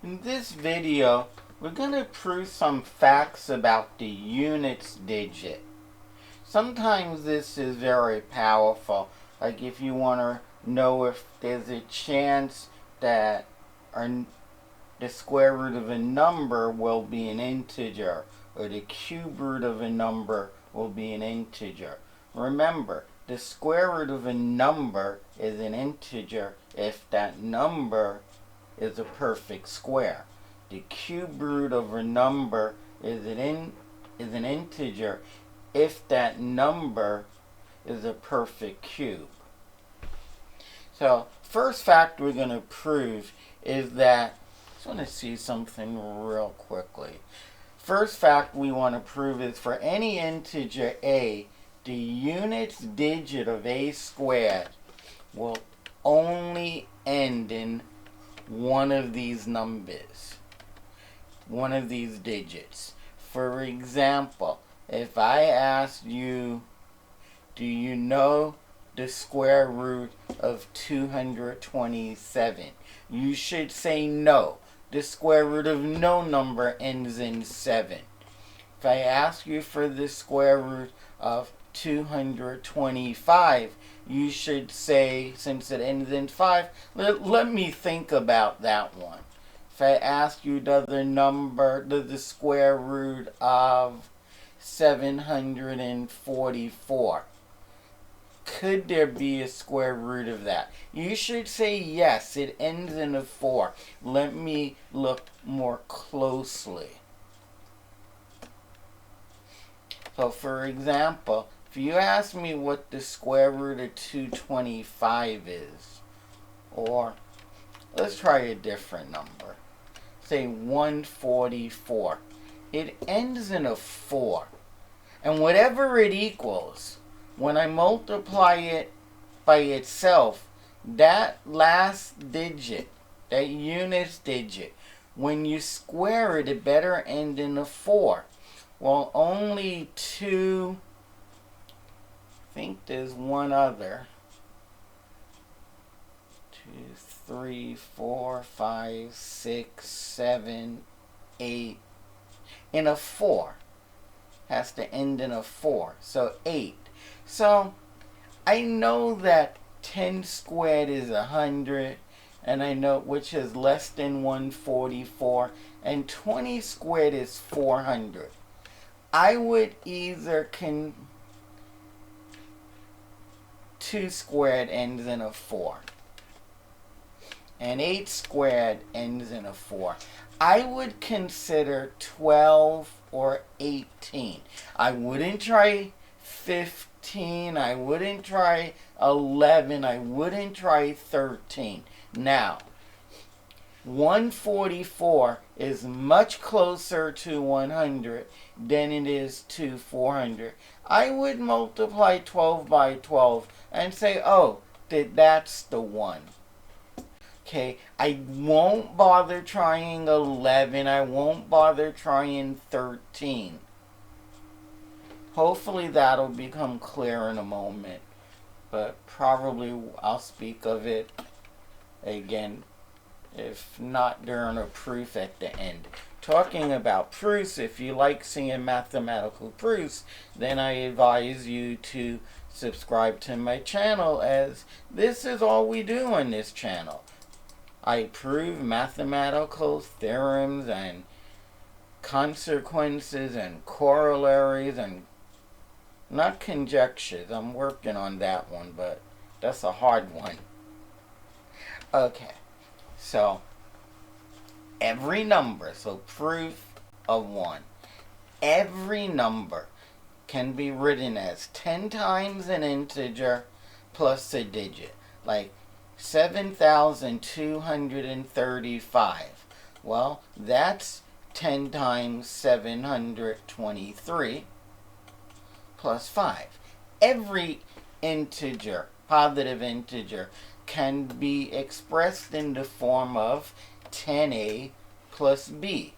In this video, we're going to prove some facts about the units digit. Sometimes this is very powerful, like if you want to know if there's a chance that the square root of a number will be an integer, or the cube root of a number will be an integer. Remember, the square root of a number is an integer if that number is a perfect square. The cube root of a number is an integer if that number is a perfect cube. So, first fact we're going to prove is that, I just want to see something real quickly. First fact we want to prove is for any integer a, the units digit of a squared will only end in one of these numbers, one of these digits. For example, if I asked you, do you know the square root of 227? You should say no. The square root of no number ends in 7. If I ask you for the square root of 225, you should say, since it ends in 5, let me think about that one. If I ask you the square root of 744, could there be a square root of that? You should say yes, it ends in a 4. Let me look more closely. So for example, if you ask me what the square root of 225 is, or let's try a different number, say 144, it ends in a 4. And whatever it equals, when I multiply it by itself, that last digit, that units digit, when you square it, it better end in a 4. Well, only two, I think there's one other. 2, 3, 4, 5, 6, 7, 8. In a 4. Has to end in a 4. So 8. So I know that 10 squared is 100. And I know which is less than 144. And 20 squared is 400. I would either 2 squared ends in a 4. And 8 squared ends in a 4. I would consider 12 or 18. I wouldn't try 15. I wouldn't try 11. I wouldn't try 13. Now, 144 is much closer to 100 than it is to 400. I would multiply 12 by 12 and say, oh, that's the one. Okay, I won't bother trying 11. I won't bother trying 13. Hopefully that'll become clear in a moment. But probably I'll speak of it again, if not during a proof at the end. Talking about proofs, if you like seeing mathematical proofs, then I advise you to subscribe to my channel, as this is all we do on this channel. I prove mathematical theorems and consequences and corollaries and not conjectures. I'm working on that one, but that's a hard one. Okay, so every number, so proof of 1, every number can be written as 10 times an integer plus a digit. Like 7,235. Well, that's 10 times 723 plus 5. Every integer, positive integer, can be expressed in the form of 10a plus b,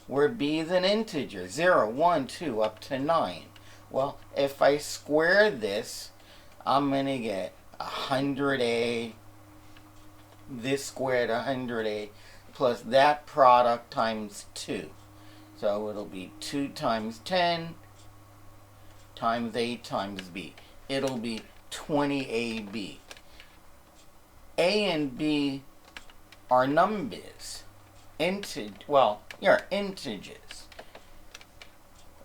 where b is an integer, 0, 1, 2, up to 9. Well, if I square this, I'm going to get 100a, this squared 100a. plus that product times 2. So it'll be 2 times 10 times A times B. It'll be 20AB. A and B are numbers. Integers.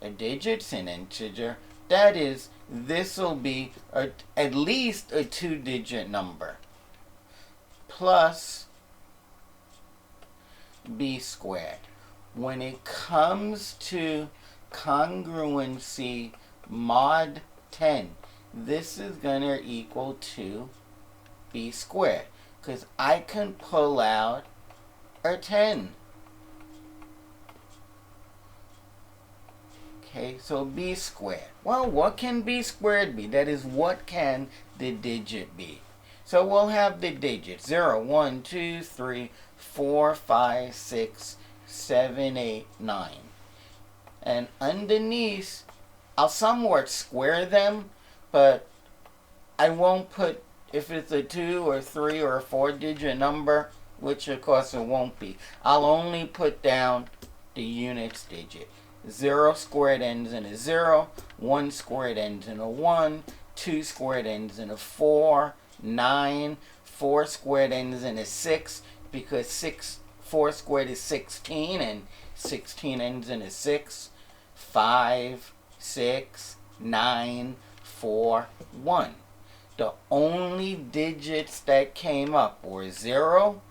A digit's an integer. That is, this will be at least a 2-digit number. Plus B squared. When it comes to congruency mod 10, this is going to equal to B squared. Because I can pull out a 10. Okay, so B squared. Well, what can B squared be? That is, what can the digit be? So we'll have the digits 0, 1, 2, 3, 4, 5, 6, 7, 8, 9. And underneath, I'll somewhat square them, but I won't put, if it's a 2 or 3 or a 4-digit number, which of course it won't be, I'll only put down the units digit. 0 squared ends in a 0, 1 squared ends in a 1, 2 squared ends in a 4, 9, 4 squared ends in a 6, because 4 squared is 16, and 16 ends in a 6, 5, 6, 9, 4, 1. The only digits that came up were 0,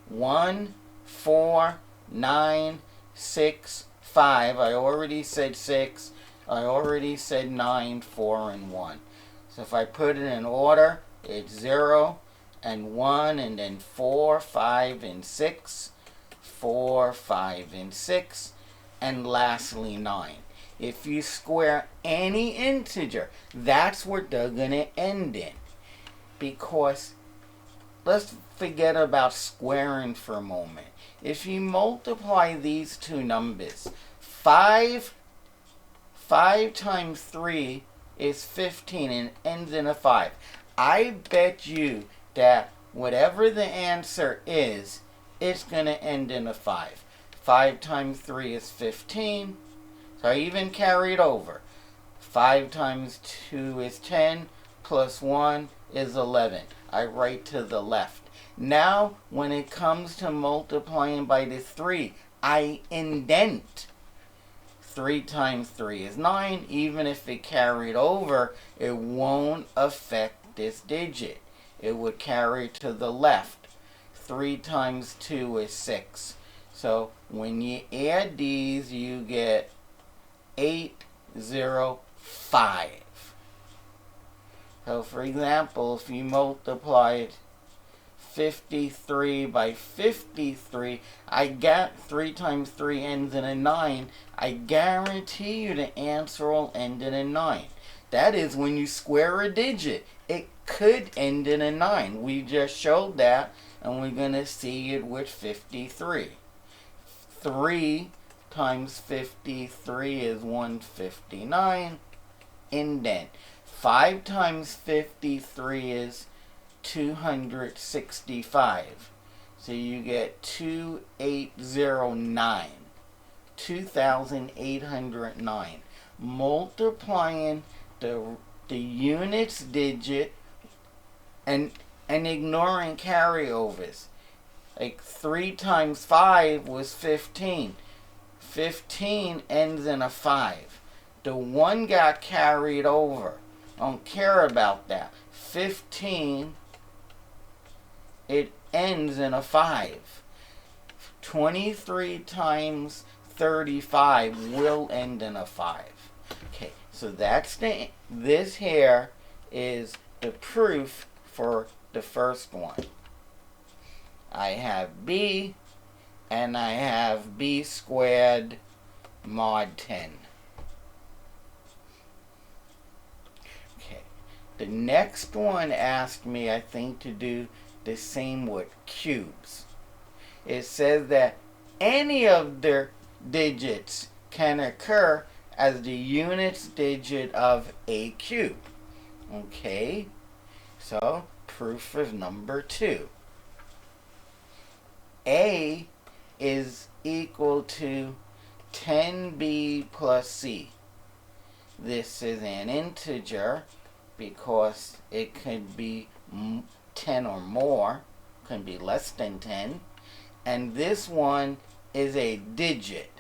1, 4, 9, 6, 5. I already said 6. I already said 9, 4, and 1. So if I put it in order, it's 0 and 1, and then 4, 5, and 6. 4, 5, and 6. And lastly, 9. If you square any integer, that's what they're going to end in. Because, let's forget about squaring for a moment. If you multiply these two numbers, 5 times 3 is 15 and ends in a 5. I bet you that whatever the answer is, it's going to end in a 5. 5 times 3 is 15. So I even carry it over. 5 times 2 is 10, plus 1 is 11. I write to the left. Now, when it comes to multiplying by the 3, I indent. 3 times 3 is 9. Even if it carried over, it won't affect this digit. It would carry to the left. 3 times 2 is 6. So when you add these, you get 805. So for example, if you multiplied 53 by 53, I get 3 times 3 ends in a 9. I guarantee you the answer will end in a 9. That is, when you square a digit, it could end in a 9. We just showed that, and we're going to see it with 53. 3 times 53 is 159. Indent. 5 times 53 is 265. So you get 2809. 2809. Multiplying the units digit and ignoring carryovers. Like 3 times 5 was 15. 15 ends in a 5. The 1 got carried over. Don't care about that. 15, it ends in a 5. 23 times 35 will end in a 5. Okay, so that's this here is the proof for the first one. I have B, and I have B squared mod 10. Okay, the next one asked me, I think, to do the same with cubes. It says that any of the digits can occur as the units digit of a cube. Okay, so proof of number 2. A is equal to 10b plus c. This is an integer because it could be 10 or more, can be less than 10. And this one is a digit.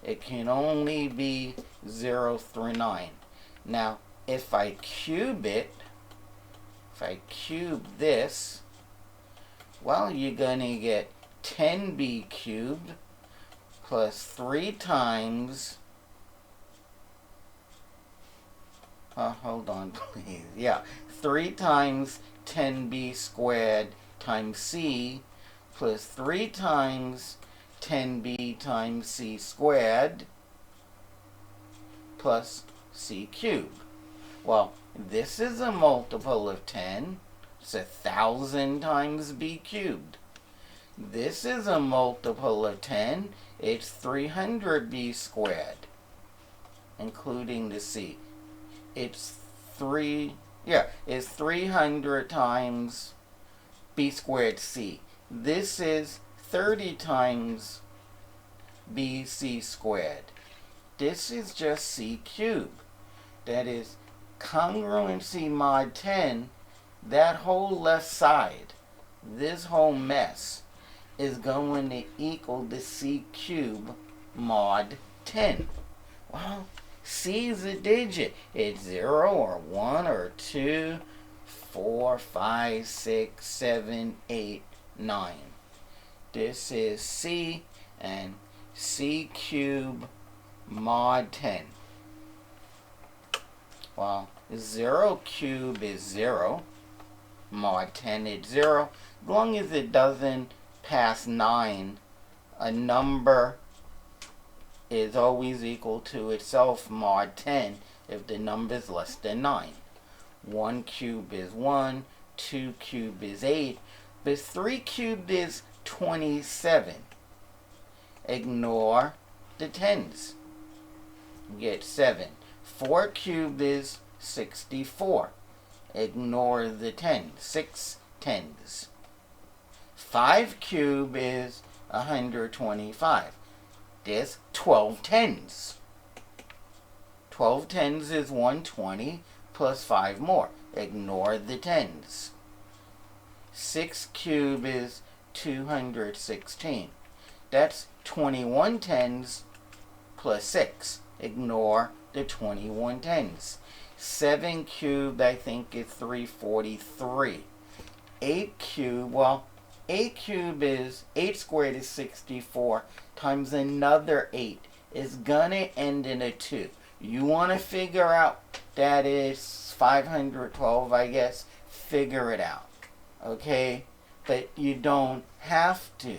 It can only be 0 through 9. Now, if I cube it, if I cube this, well, you're going to get 10b cubed plus 3 times, hold on please, yeah, 3 times 10b squared times c plus 3 times 10b times c squared plus c cubed. Well, this is a multiple of 10. It's 1,000 times b cubed. This is a multiple of 10. It's 300b squared, including the c. It's 300 times b squared c. This is 30 times bc squared. This is just c cubed. That is congruency mod 10. That whole left side, this whole mess, is going to equal the c cubed mod 10. Well, c is a digit. It's 0 or 1 or 2, 4, 5, 6, 7, 8, 9. This is c, and c cubed mod 10. Well, 0 cubed is 0. Mod 10 is 0. As long as it doesn't pass 9, a number is always equal to itself mod 10 if the number is less than 9. 1 cubed is 1, 2 cubed is 8, but 3 cubed is 27. Ignore the tens. You get 7. 4 cubed is 64. Ignore the 10. 6 tens. 5 cubed is 125. There's 12 tens. 12 tens is 120 plus 5 more. Ignore the tens. 6 cubed is 216. That's 21 tens plus 6. Ignore the 21 tens. 7 cubed, I think, is 343. 8 cubed, well, 8 cubed is, 8 squared is 64, times another 8 is gonna end in a 2. You want to figure out that is 512, I guess, figure it out. Okay? But you don't have to.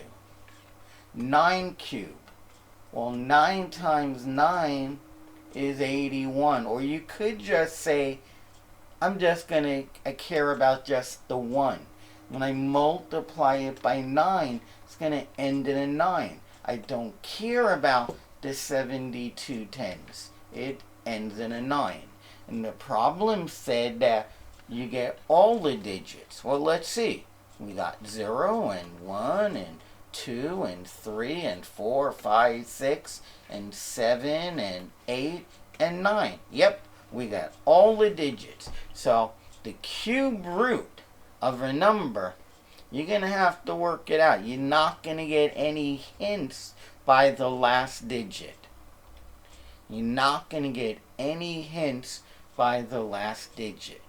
9 cubed. Well, 9 times 9 is 81. Or you could just say, I'm just going to care about just the 1. When I multiply it by 9, it's going to end in a 9. I don't care about the 72 tens. It ends in a 9. And the problem said that you get all the digits. Well, let's see. We got 0 and 1 and 2 and 3 and 4, 5, 6 and 7 and 8 and 9. Yep, we got all the digits. So the cube root of a number, you're going to have to work it out. You're not going to get any hints by the last digit. You're not going to get any hints by the last digit.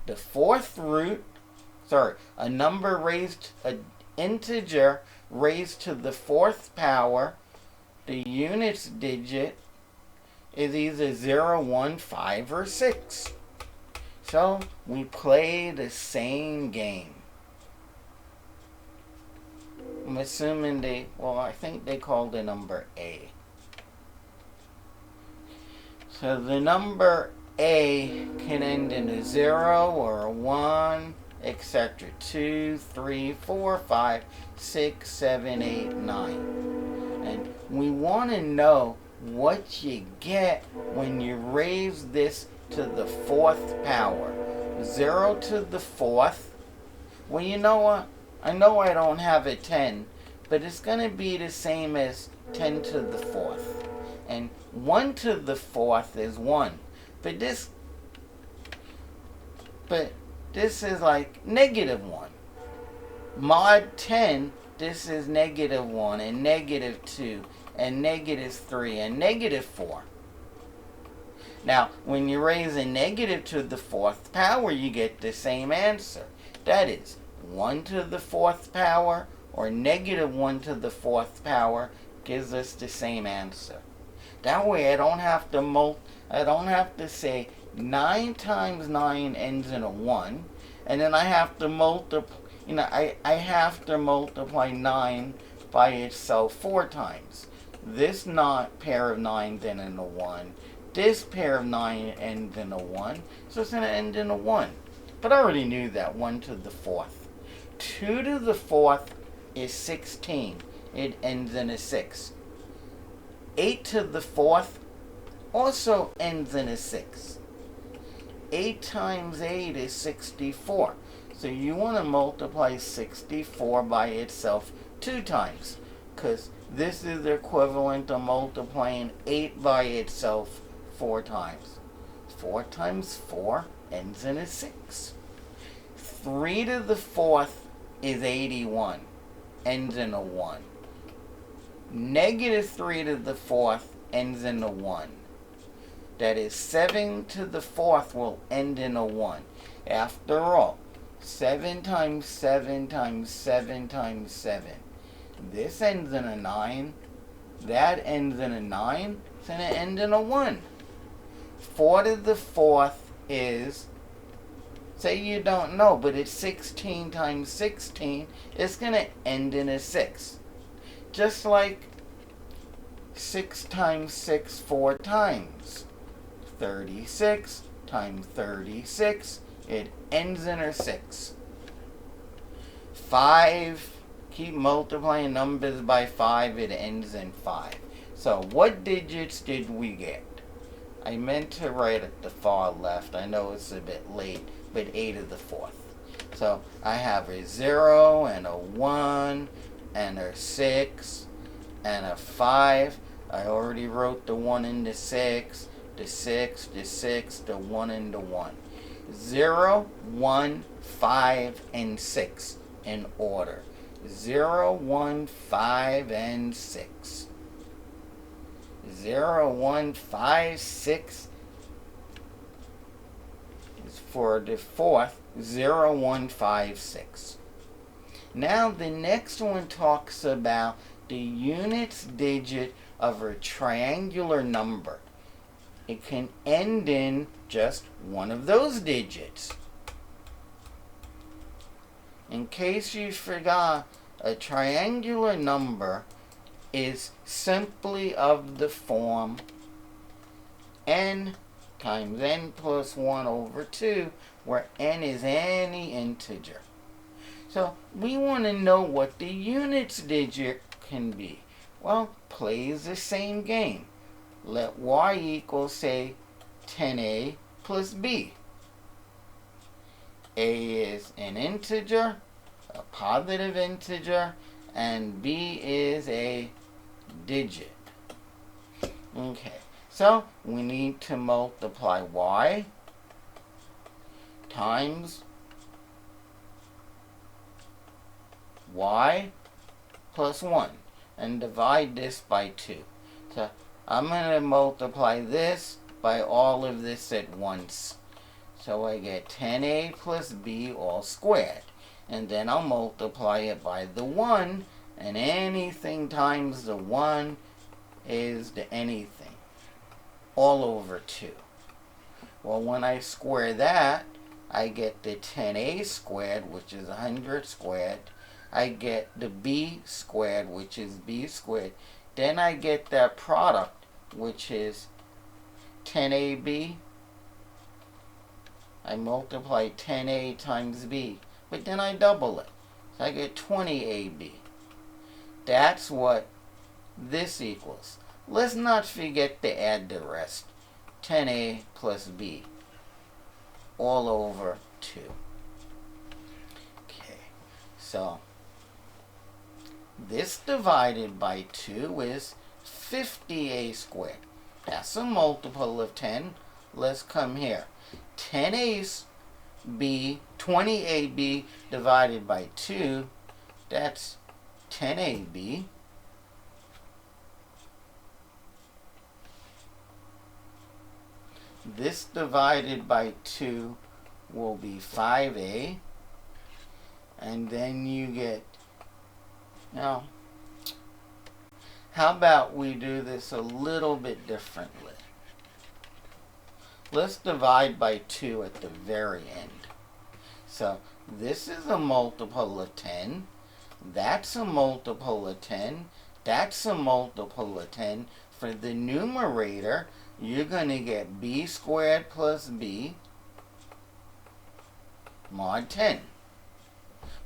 The fourth root, a number raised, an integer raised to the fourth power, the units digit is either 0, 1, 5, or 6. So we play the same game. I'm assuming I think they call the number A. So the number A can end in a 0 or a 1, etc. 2, 3, 4, 5, 6, 7, 8, 9. And we want to know what you get when you raise this to the fourth power. 0 to the fourth. Well, you know what? I know I don't have a 10, but it's going to be the same as 10 to the fourth. And 1 to the fourth is 1. But this is like -1. Mod 10, this is -1 and -2 and -3 and -4. Now, when you raise a negative to the fourth power, you get the same answer. That is, 1 to the fourth power or -1 to the fourth power gives us the same answer. That way I don't have to say 9 times 9 ends in a 1, and then I have to multiply, I have to multiply 9 by itself 4 times. This pair of 9 then in a 1. This pair of 9 ends in a 1, so it's going to end in a 1. But I already knew that, 1 to the fourth. 2 to the fourth is 16. It ends in a 6. 8 to the fourth also ends in a 6. 8 times 8 is 64. So you want to multiply 64 by itself 2 times, because this is the equivalent of multiplying 8 by itself 4 times. 4 times 4 ends in a 6. 3 to the fourth is 81. Ends in a 1. -3 to the fourth ends in a 1. That is, 7 to the fourth will end in a 1. After all, 7 times 7 times 7 times 7. This ends in a 9. That ends in a 9. It's going to end in a 1. 4 to the fourth is, say you don't know, but it's 16 times 16. It's going to end in a 6. Just like 6 times 6 4 times. 36 times 36, it ends in a 6. 5, keep multiplying numbers by 5, it ends in 5. So what digits did we get? I meant to write at the far left. I know it's a bit late, but 8 to the fourth. So I have a 0 and a 1 and a 6 and a 5. I already wrote the 1 and the 6, the 6, the 6, the 1 and the 1. 0, 1, 5, and 6 in order. 0, 1, 5, and 6. 0, 1, 5, 6 is for the fourth. 0, 1, 5, 6. Now the next one talks about the units digit of a triangular number. It can end in just one of those digits. In case you forgot, a triangular number is simply of the form n times n plus 1 over 2, where n is any integer. So we want to know what the units digit can be. Well, plays the same game. Let y equal, say, 10a plus b. A is an integer, a positive integer, and b is a digit. Okay, so we need to multiply y times y plus 1 and divide this by 2. So I'm going to multiply this by all of this at once. So I get 10a plus b all squared. And then I'll multiply it by the 1, and anything times the 1 is the anything. All over 2. Well, when I square that, I get the 10a squared, which is 100 squared. I get the b squared, which is b squared. Then I get that product, which is 10ab. I multiply 10a times b, but then I double it. So I get 20ab. That's what this equals. Let's not forget to add the rest. 10a plus b all over 2. Okay, so This divided by 2 is 50a squared. That's a multiple of 10. Let's come here. 10ab, 20ab divided by 2, that's 10ab. This divided by 2 will be 5a. And then you get, now, how about we do this a little bit differently? Let's divide by 2 at the very end. So this is a multiple of 10. That's a multiple of 10. That's a multiple of 10. For the numerator, you're going to get b squared plus b mod 10.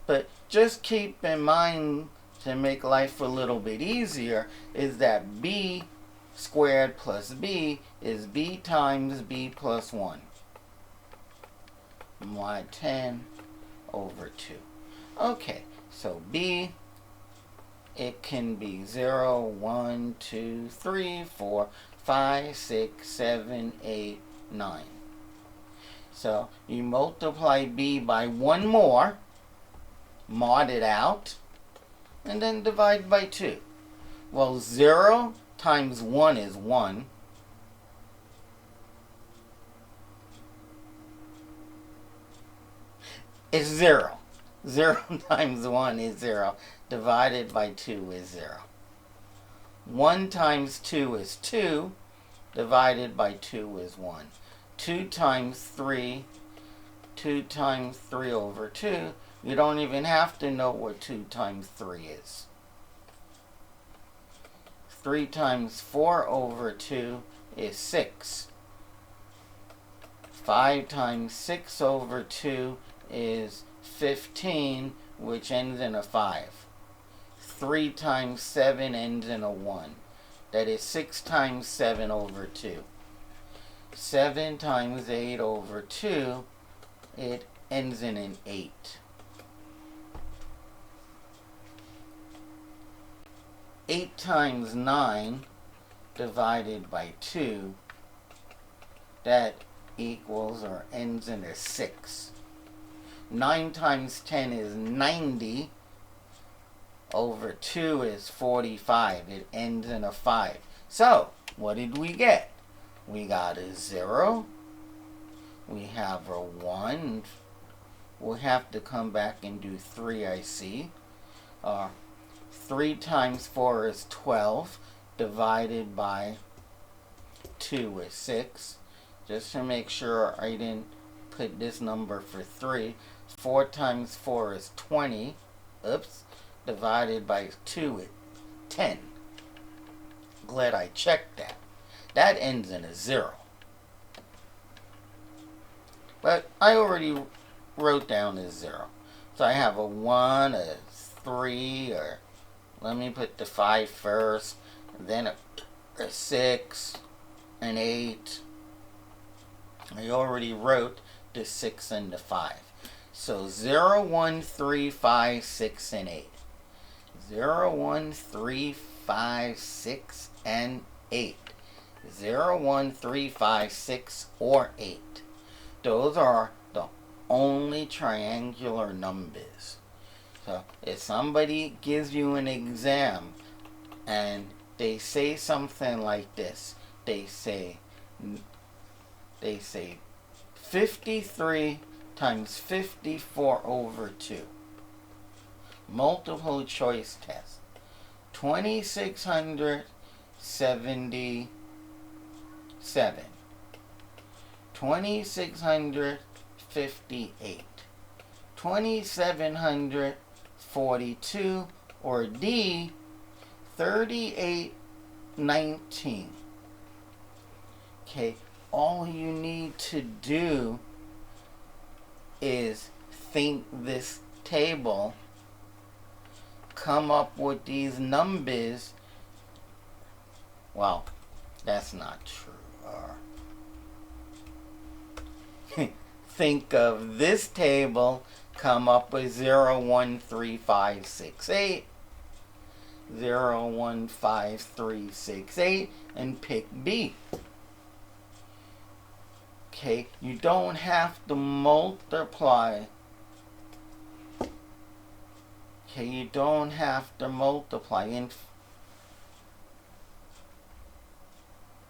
But just keep in mind, to make life a little bit easier, is that b squared plus b is b times b plus 1. Mod 10 over 2. Okay, so b, it can be 0, 1, 2, 3, 4, 5, 6, 7, 8, 9. So you multiply b by 1 more, mod it out, and then divide by 2. Well, 0 times 1 is 1. It's 0. 0 times 1 is 0. Divided by 2 is 0. 1 times 2 is 2. Divided by 2 is 1. 2 times 3. 2 times 3 over 2. You don't even have to know what 2 times 3 is. 3 times 4 over 2 is 6. 5 times 6 over 2 is 15, which ends in a 5. 3 times 7 ends in a 1. That is 6 times 7 over 2. 7 times 8 over 2, it ends in an 8. 8 times 9 divided by 2, that equals or ends in a 6. 9 times 10 is 90. Over 2 is 45. It ends in a 5. So, what did we get? We got a 0. We have a 1. We'll have to come back and do 3, I see. 3 times 4 is 12. Divided by 2 is 6. Just to make sure I didn't put this number for 3. 4 times 4 is 20. Oops. Divided by 2 is 10. Glad I checked that. That ends in a 0. But I already wrote down a 0. So I have a 1, a 3, or let me put the 5 first, then a 6, an 8. I already wrote the 6 and the 5. So 0, 1, 3, 5, 6, and 8. 0, 1, 3, 5, 6, and 8. 0, 1, 3, 5, 6, or 8. Those are the only triangular numbers. So if somebody gives you an exam and they say something like this, they say 53 times 54 over 2. Multiple choice test. 2677. 2658. 2742, or D, 3819. Okay, all you need to do is think this table, come up with these numbers. Well, that's not true. Think of this table, come up with 0, 1, 3, 5, 6, 8. 01538 and pick B. Okay, you don't have to multiply. Okay, you don't have to multiply.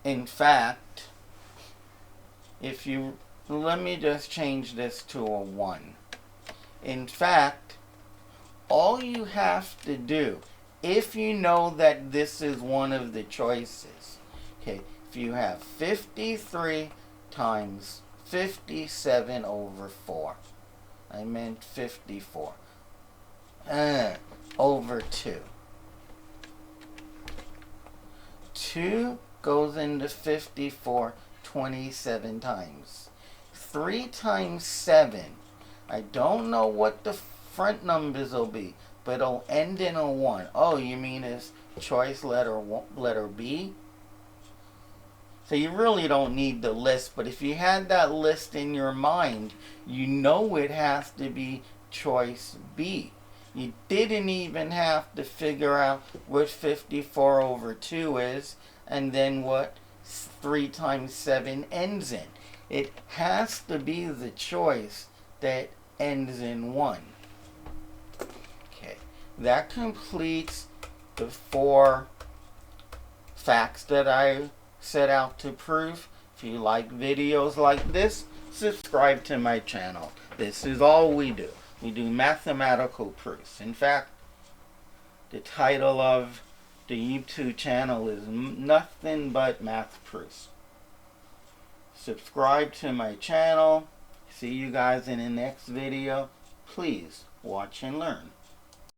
In fact, if you, let me just change this to a 1. In fact, all you have to do, if you know that this is one of the choices, okay, if you have 53 times 57 over 4, I meant 54, over 2. 2 goes into 54 27 times. 3 times 7, I don't know what the front numbers will be, but it'll end in a 1. Oh, you mean it's choice letter B? So you really don't need the list, but if you had that list in your mind, you know it has to be choice B. You didn't even have to figure out what 54 over 2 is, and then what 3 times 7 ends in. It has to be the choice that ends in 1. Okay, that completes the 4 facts that I set out to prove. If you like videos like this, subscribe to my channel. This is all we do. We do mathematical proofs. In fact, the title of the YouTube channel is nothing but math proofs. Subscribe to my channel. See you guys in the next video. Please watch and learn.